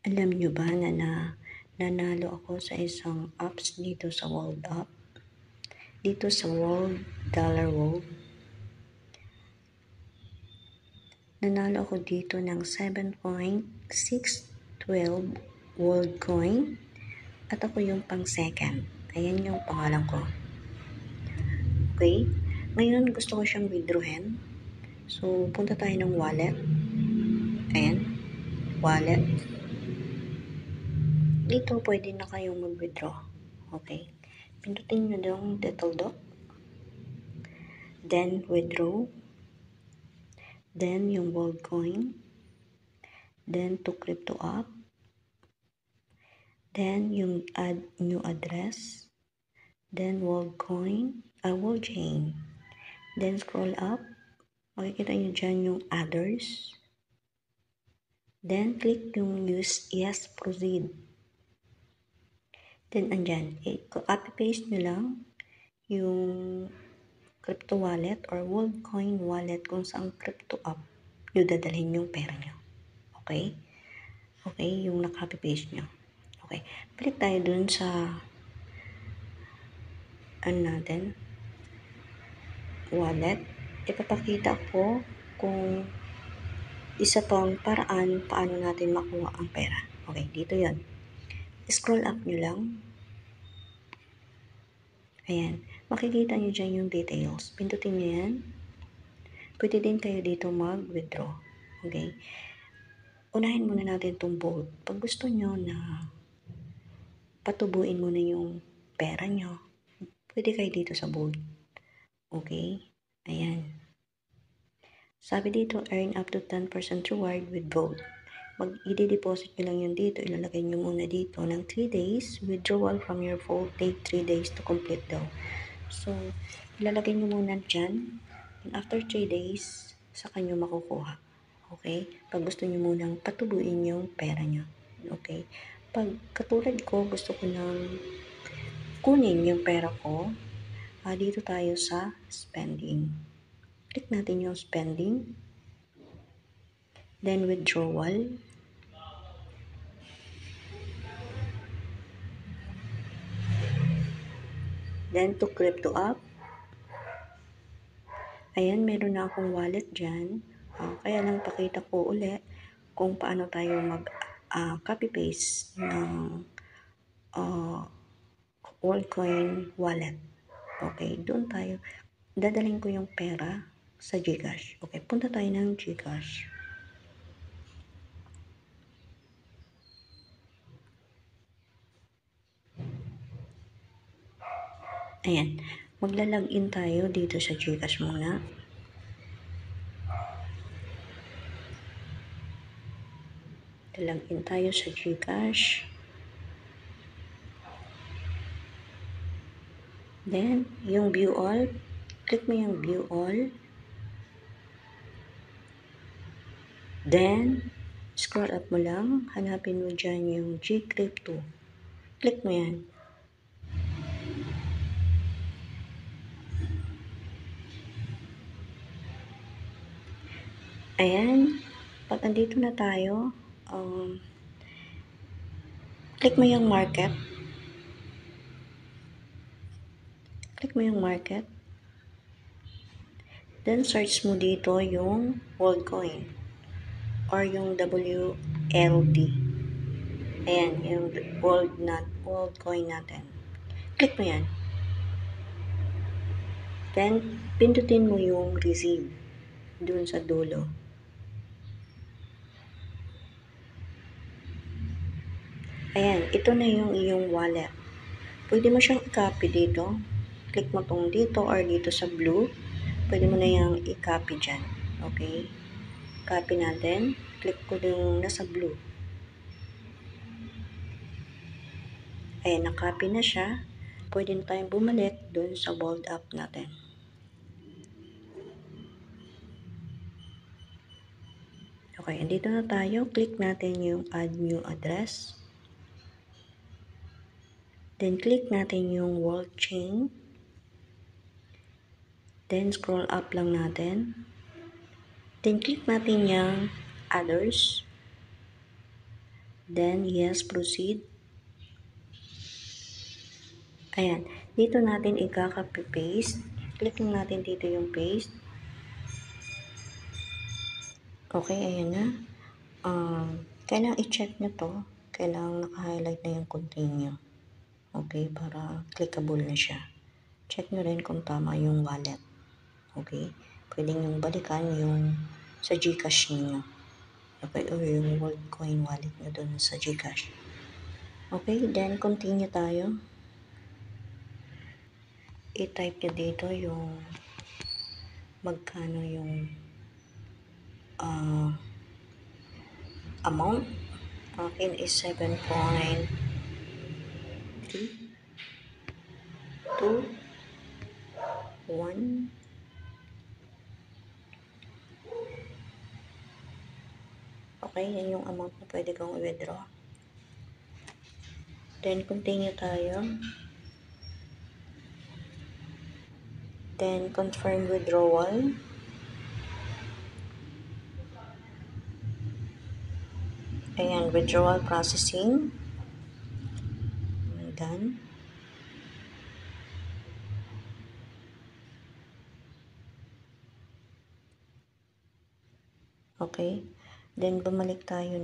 Alam niyo ba na nanalo ako sa isang apps dito sa World App? Dito sa World Dollar World. Nanalo ako dito ng 7.612 World Coin at ako yung pang second. Ayan yung pangalan ko. Okay? Ngayon gusto ko siyang withdrawin. So, punta tayo ng wallet. Ayan. Wallet. Dito pwede na kayong mag-withdraw. Okay? Pindutin nyo yung Little Dot. Then, withdraw. Then, yung World Coin. Then, to Crypto App. Then, yung add new address. Then, World Coin. World Chain. Then, scroll up. Makikita nyo dyan yung others. Then, click yung use yes, proceed. Then, andyan. Copy-paste nyo lang yung crypto wallet or World Coin wallet kung saan crypto app nyo dadalhin yung pera nyo. Okay? Okay, yung na-copy-paste nyo. Okay. Balik tayo dun sa natin wallet. Ipapakita ko kung isa pang paraan paano natin makuha ang pera. Okay, dito yon. Scroll up nyo lang. Ayan. Makikita nyo dyan yung details. Pindutin nyo yan. Pwede din kayo dito mag-withdraw. Okay. Unahin muna natin itong bold. Pag gusto nyo na patubuin muna yung pera nyo, pwede kayo dito sa bold. Okay. Ayan. Sabi dito, earn up to 10% reward with bold. I-deposit nyo lang yun dito. Ilalagay nyo muna dito ng 3 days. Withdrawal from your vault take 3 days to complete daw. So, ilalagay nyo muna dyan. And after 3 days, saka nyo makukuha. Okay? Pag gusto nyo munang patubuin yung pera nyo. Okay? Pag katulad ko, gusto ko nang kunin yung pera ko, dito tayo sa spending. Click natin yung spending. Then withdrawal. Then to crypto app. Ayan, meron na akong wallet dyan. Kaya lang pakita ko ulit kung paano tayo mag-copy-paste ng WorldCoin wallet. Okay, doon tayo. Dadalhin ko yung pera sa GCash. Okay, punta tayo ng GCash. Ayan, magla-login tayo dito sa GCash muna. Login tayo sa GCash. Then, yung view all, click mo yung view all. Then, scroll up mo lang, hanapin mo dyan yung G-Crypto. Click mo yan. Ayan, pag andito na tayo, click mo yung market. Click mo yung market. Then, search mo dito yung WorldCoin or yung WLD. Ayan, yung WorldCoin natin. Click mo yan. Then, pindutin mo yung receive dun sa dulo. Ayan, ito na yung iyong wallet. Pwede mo siyang i-copy dito. Click mo tong dito or dito sa blue. Pwede mo na yung i-copy dyan. Okay? Copy natin. Click ko yung nasa blue. Ayan, na-copy na siya. Pwede na tayong bumalik dun sa World App natin. Okay, andito na tayo. Click natin yung add new address. Then, click natin yung World Chain. Then, scroll up lang natin. Then, click natin yung others. Then, yes, proceed. Ayan. Dito natin ikaka-paste. Click lang natin dito yung paste. Okay, ayan na. Kailangan i-check nyo to. Kailangan naka-highlight na yung continue. Okay, para clickable na siya. Check nyo rin kung tama yung wallet. Okay? Pwede nyo balikan yung sa GCash niyo. Okay, or yung Worldcoin wallet nyo dun sa GCash. Okay, then continue tayo. I-type nyo dito yung magkano yung amount. Akin is 7.321. Okay, yan yung amount na pwede kong i-withdraw. Then, continue tayo. Then, confirm withdrawal. Ayan, withdrawal processing. Done. Okay. Then, bumalik tayo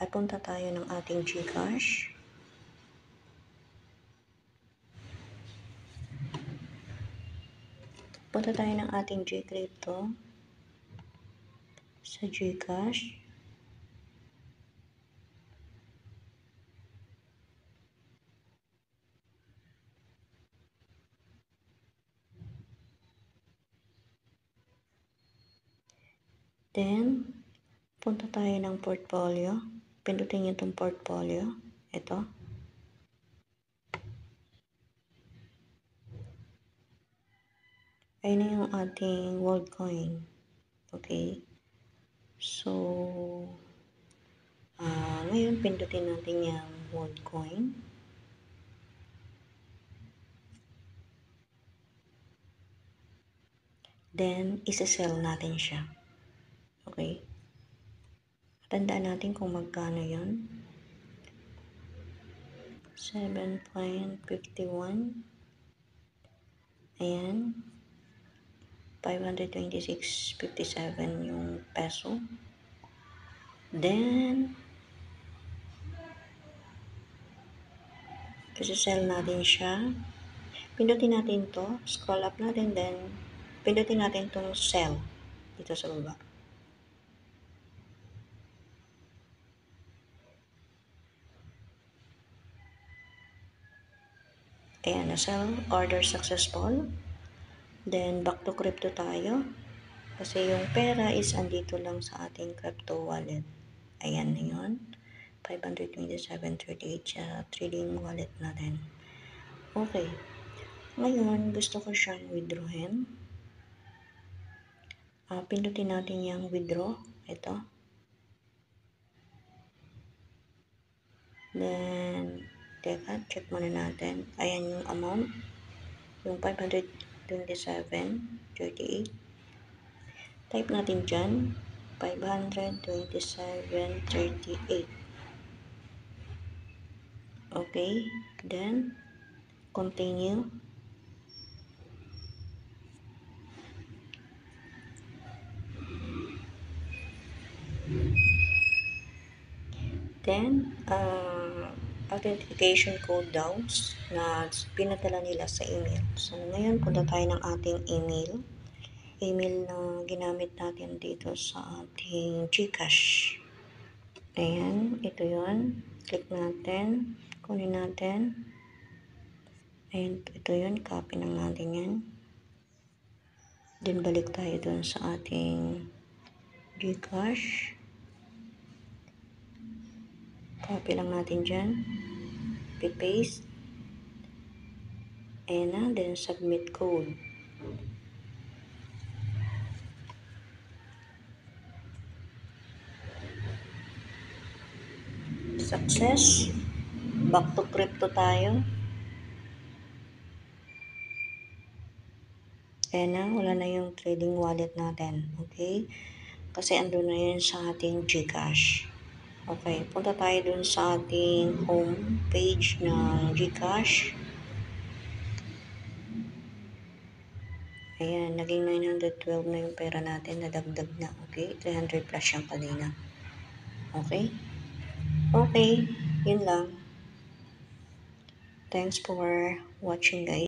punta tayo ng ating GCash. Punta tayo ng ating GCrypto sa GCash. Then, punta tayo ng portfolio. Pindutin nyo itong portfolio. Ito. Ayun na yung ating Worldcoin. Okay. So, ngayon pindutin natin yung Worldcoin. Then, isa-sell natin siya. Okay. Tandaan natin kung magkano yun. 7.51. Ayan. 526.57 yung peso. Then, isa-sell natin siya. Pindutin natin to. Scroll up natin. Then, pindutin natin itong sell. Dito sa baba. Ayan, na-sell. Order successful. Then, back to crypto tayo. Kasi yung pera is andito lang sa ating crypto wallet. Ayan na yun. 527.38 sa trading wallet natin. Okay. Ngayon, gusto ko siyang withdrawin. Pindutin natin yung withdraw. Ito. Then, teka, check muna natin. Ayan yung amount. Yung 527.38. Type natin dyan. 527.38. Okay. Then, continue. Then, authentication code daw na pinadala nila sa email. So, ngayon, punta tayo ng ating email. Email na ginamit natin dito sa ating GCash. Ayan, ito yun. Click natin. Kunin natin. Ayan, ito yun. Copy na natin yan. Then, balik tayo dun sa ating GCash. Copy lang natin dyan. Paste. Ayan na. Then, submit code. Success. Back to crypto tayo. Ayan na. Wala na yung trading wallet natin. Okay? Kasi andun na yun sa ating GCash. Okay, punta tayo dun sa ating home page ng GCash. Ayan, naging 912 na yung pera natin, nadagdag na. Okay, 300 plus yung kanina. Okay? Okay, yun lang. Thanks for watching, guys.